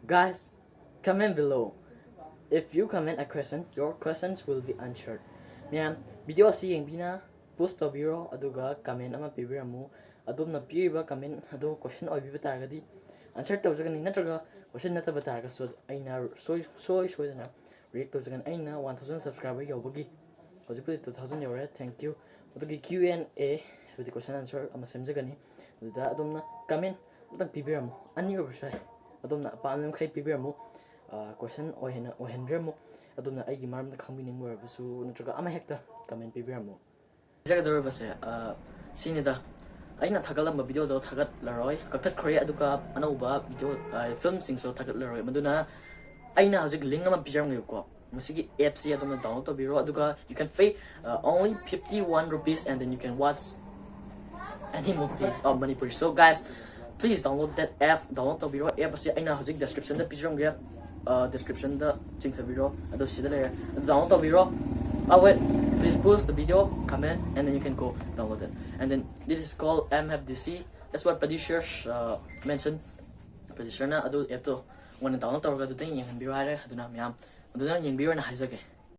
Guys, comment below. If you comment a question, your questions will be answered. Ma'am, video si yung bina post to biro aduga comment ama pibiramu adumna piriba comment adu question oy biba targadi answer to zagan natraga question na taba targa so aina soy na react to zagan aina 1000 subscriber yobagi hojipudi 2000 yore. Thank you. Adugi Q&A with question answer ama semjagani aduda adumna comment utang pibiramu ani obsai adumna pamem khai pibiramu question ohenbiramu adumna aigi maramda khangbining warabasu natraga ama hekta comment pibiramu jagadorabase sinida aina thagalam video do thagat laroi kaktat khore aduka anauba video film sing so thagat laroi maduna aina hojik link ama pijaram ko musigi app si adumna download to biro aduka you can pay only 51 rupees and then you can watch any movies of Manipur. So guys, please download that app. Download the video app. Kasi aina hojik description da picture ngia description da ching sa video ado sida le download the video. Wait, please post the video, comment, and then you can go download it. And then this is called MFDC. That's what producers mentioned. Producer na ado app to. Wana download to ga do ting yang biro hare ado na myam. Ado na yang biro na haizage.